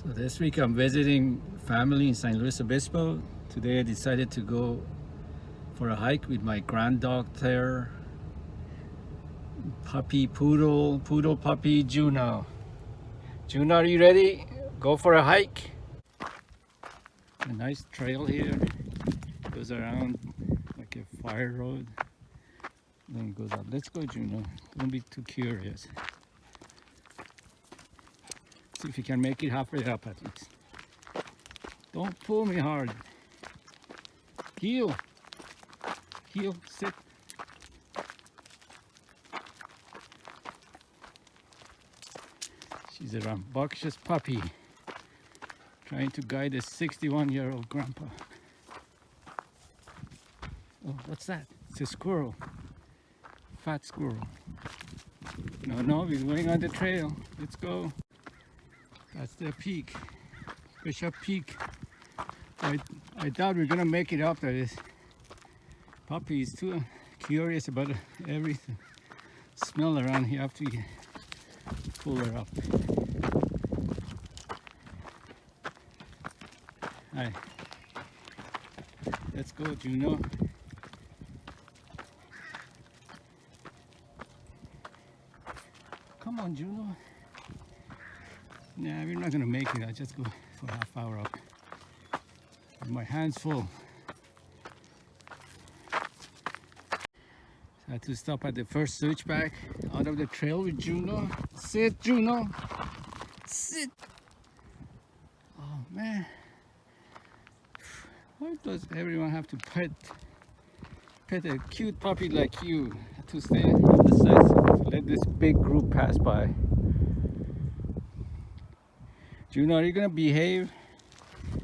So this week I'm visiting family in San Luis Obispo. Today I decided to go for a hike with my granddaughter, poodle puppy Juno. Juno, are you ready? Go for a hike. A nice trail here. Goes around like a fire road. Then it goes up. Let's go, Juno. Don't be too curious. See if you can make it halfway up at least. Don't pull me hard. Heel. Heel, sit. She's a rambunctious puppy trying to guide a 61-year-old grandpa. Oh, what's that? It's a squirrel. Fat squirrel. No, we're going on the trail. Let's go. That's the peak. Bishop Peak. I doubt we're gonna make it up there. This puppy is too curious about every smell around here after you pull her up. Hi. Let's go, Juno. Come on, Juno. Nah, we're not gonna make it. I'll just go for half hour up. With my hands full. I had to stop at the first switchback out of the trail with Juno. Sit, Juno. Sit. Oh man. Why does everyone have to pet a cute puppy like you to stay on the side to let this big group pass by? Juno, are you gonna behave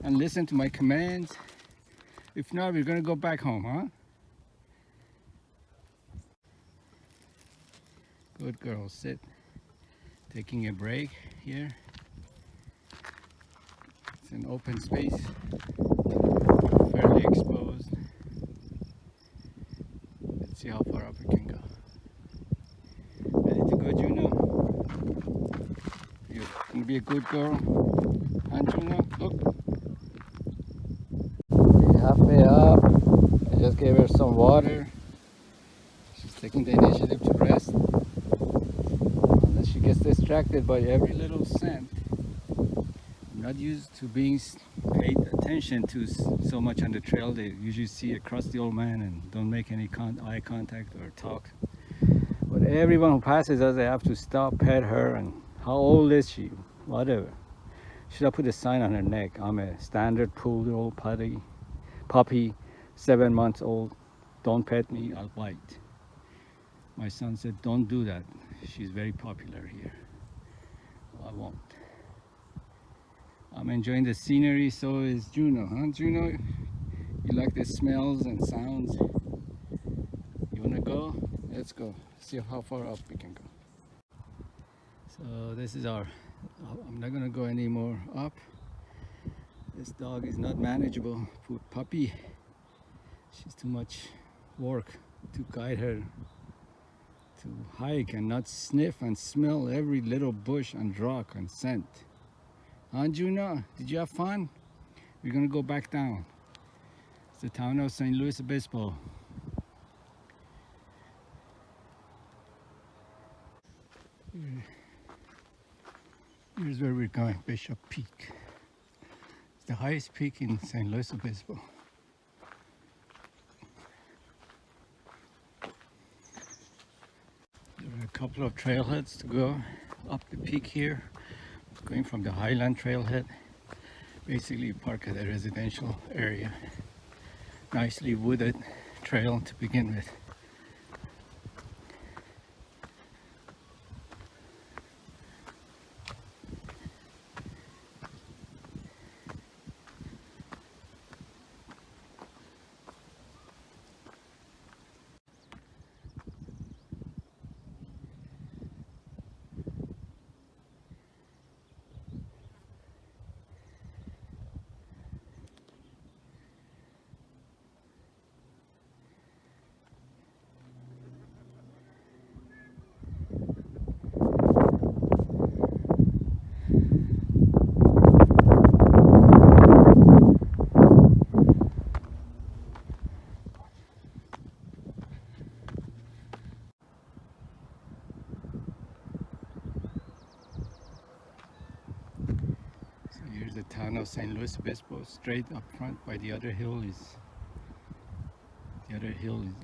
and listen to my commands? If not, we're gonna go back home, huh? Good girl, sit. Taking a break here. It's an open space, fairly exposed. Let's see how far up we can go. Ready to go, Juno? You're gonna be a good girl. And Juno, look. We're halfway up. I just gave her some water. She's taking the initiative to rest. Unless she gets distracted by every little scent. I'm not used to being paid attention to so much on the trail. They usually see across the old man and don't make any eye contact or talk. But everyone who passes us, they have to stop, pet her, and how old is she? Whatever. Should I put a sign on her neck? I'm a standard poodle puppy, 7 months old. Don't pet me, I'll bite. My son said, don't do that. She's very popular here. I won't. I'm enjoying the scenery, so is Juno, huh, Juno? You like the smells and sounds? You wanna go? Let's go. See how far up we can go. So this is I'm not gonna go any more up. This dog is not manageable. Poor puppy. She's too much work to guide her to hike and not sniff and smell every little bush and rock and scent. Huh, Juno? Did you have fun? We're gonna go back down. It's the town of San Luis Obispo. Here's where we're going, Bishop Peak. It's the highest peak in San Luis Obispo. There are a couple of trailheads to go up the peak here. Going from the Highland Trailhead. Basically park at a residential area. Nicely wooded trail to begin with. There's the town of San Luis Obispo. Straight up front by the other hill is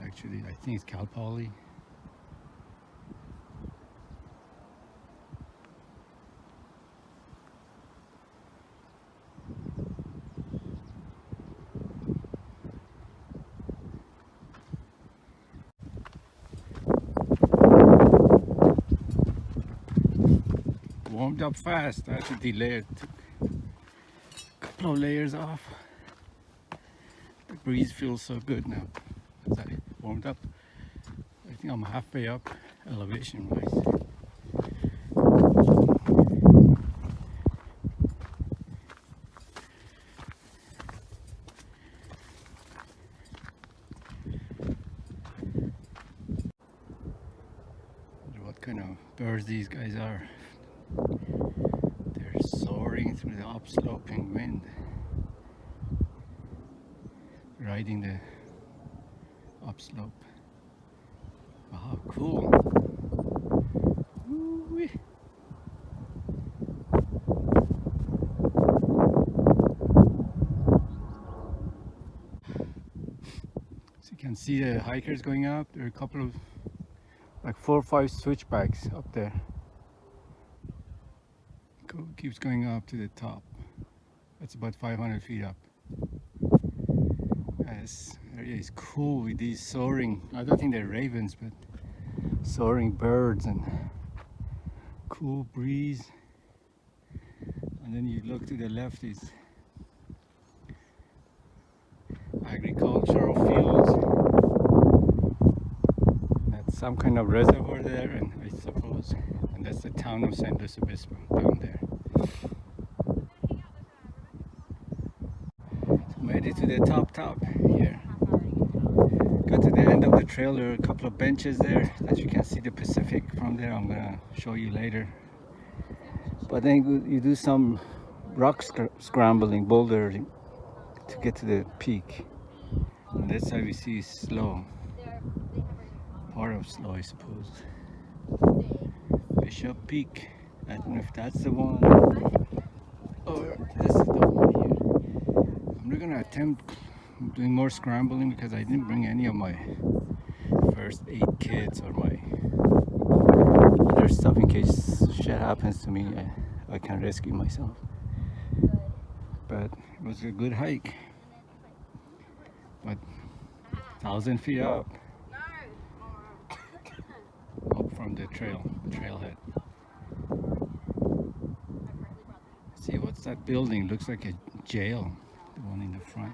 actually, I think it's Cal Poly. Warmed up fast. I had to delay it. Took a couple of layers off. The breeze feels so good now as I warmed up. I think I'm halfway up elevation wise. What kind of birds these guys are. They're soaring through the upsloping wind, riding the upslope. Wow, cool. Woo-wee. So you can see the hikers going up. There are a couple of, like 4 or 5 switchbacks up there. Keeps going up to the top. That's about 500 feet up. This area is cool with these soaring, I don't think they're ravens, but soaring birds and cool breeze. And then you look to the left is agricultural fields. That's some kind of reservoir there, and I suppose, and that's the town of San Luis Obispo down there. Made it to the top here. Got to the end of the trail. There are a couple of benches there that you can see the Pacific from there. I'm gonna show you later. But then you do some rock scrambling, bouldering to get to the peak. And that's how we see slow. Part of slow, I suppose. Bishop Peak. I don't know if that's the one or this is the one here. I'm not gonna attempt doing more scrambling because I didn't bring any of my first aid kits or my other stuff in case shit happens to me. I can rescue myself. But it was a good hike. But 1,000 feet up from the trailhead. See, what's that building? Looks like a jail, the one in the front.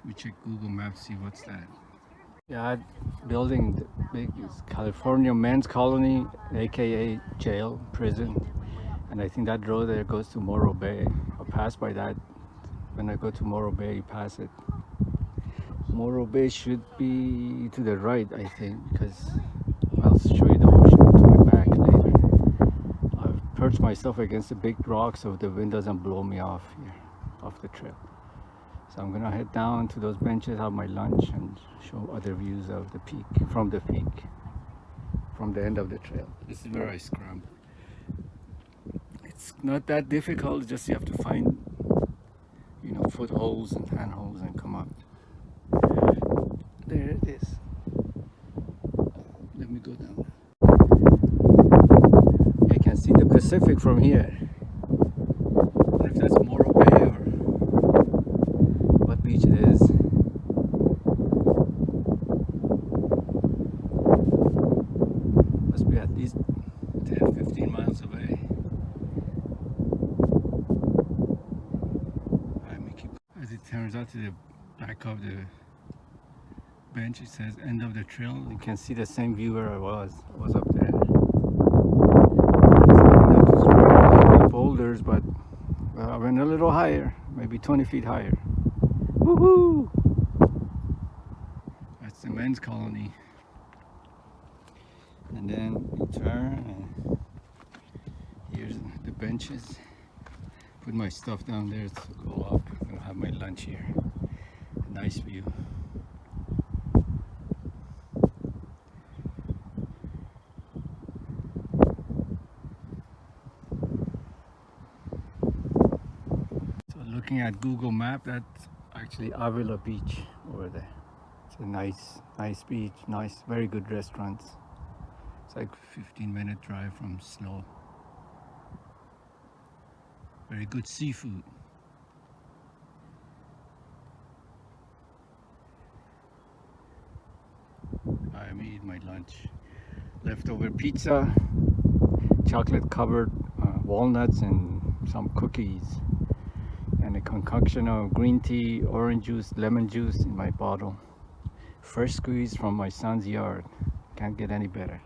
We check Google Maps, see what's that. Yeah, building the big is California Men's Colony, aka jail, prison. And I think that road there goes to Morro Bay. I'll pass by that. When I go to Morro Bay, you pass it. Morro Bay should be to the right, I think, because I'll show you the ocean to my back later. I've perched myself against the big rock so the wind doesn't blow me off here, off the trail. So I'm gonna head down to those benches, have my lunch, and show other views of the peak, from the end of the trail. This is where I scramble. It's not that difficult, just you have to find, footholds and handholds and come up. There it is. Let me go down. You can see the Pacific from here. I wonder if that's Morro Bay or what beach it is. Must be at least 10-15 miles away. As it turns out, to the back of the bench it says end of the trail. You can see the same view where I was up there. So boulders, but I went a little higher, maybe 20 feet higher. Woohoo! That's the men's colony. And then you turn, and here's the benches. Put my stuff down there to go up. I'm gonna have my lunch here. Nice view. looking at Google Map, that's actually Avila Beach over there. It's a nice beach, very good restaurants. It's like 15-minute drive from Slow. Very good seafood. I'm eating my lunch. Leftover pizza, chocolate covered walnuts and some cookies, and a concoction of green tea, orange juice, lemon juice in my bottle. First squeeze from my son's yard. Can't get any better.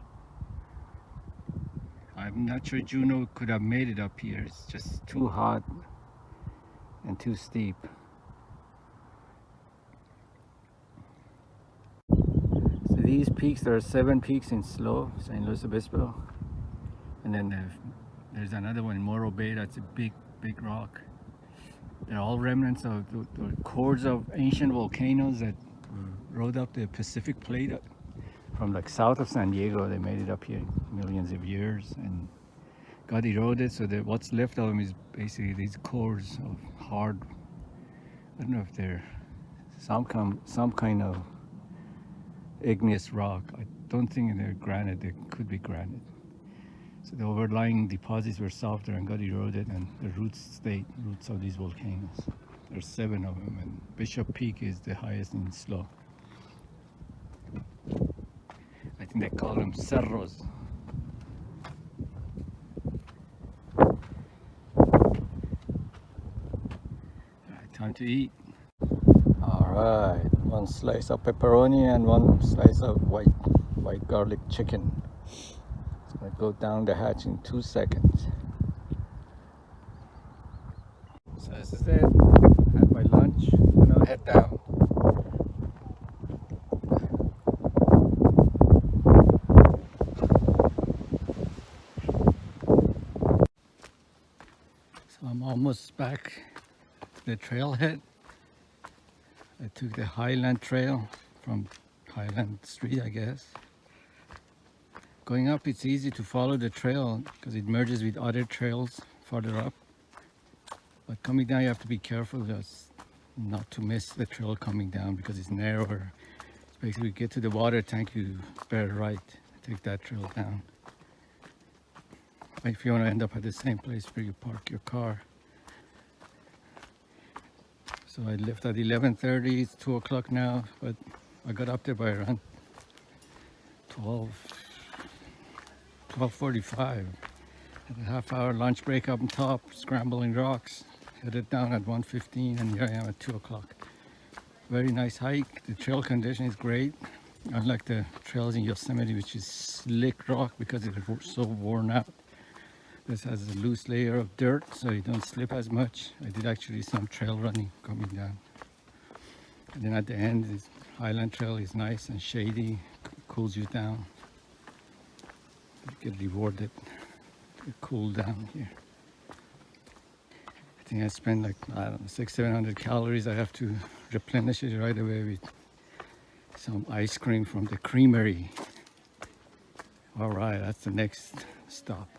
I'm not sure Juneau could have made it up here. It's just too hot and too steep. So these peaks, there are 7 peaks in Slow, San Luis Obispo. And then there's another one in Morro Bay. That's a big rock. They're all remnants of the cores of ancient volcanoes that rode up the Pacific plate from like south of San Diego. They made it up here millions of years and got eroded, so that what's left of them is basically these cores of hard, I don't know if they're some kind of igneous rock. I don't think they're granite. They could be granite. So the overlying deposits were softer and got eroded, and the roots of these volcanoes. There's 7 of them, and Bishop Peak is the highest in Slow. I think they call them cerros. Alright, time to eat. Alright, 1 slice of pepperoni and 1 slice of white garlic chicken. It's gonna go down the hatch in 2 seconds. So this is it. Had my lunch. I'm gonna head down. So I'm almost back to the trailhead. I took the Highland Trail from Highland Street, I guess. Going up, it's easy to follow the trail because it merges with other trails farther up. But coming down, you have to be careful just not to miss the trail coming down because it's narrower. It's basically, get to the water tank, you better right, take that trail down. If you want to end up at the same place where you park your car. So I left at 11:30, it's 2 o'clock now, but I got up there by around 12:45. Had a half-hour lunch break up on top, scrambling rocks. Headed down at 1:15, and here I am at 2 o'clock. Very nice hike. The trail condition is great. Unlike the trails in Yosemite, which is slick rock because it's so worn out. This has a loose layer of dirt, so you don't slip as much. I did actually some trail running coming down. And then at the end, this Highland Trail is nice and shady, cools you down. You get rewarded to cool down here. I think I spent like, I don't know, 600-700 calories. I have to replenish it right away with some ice cream from the creamery. All right, that's the next stop.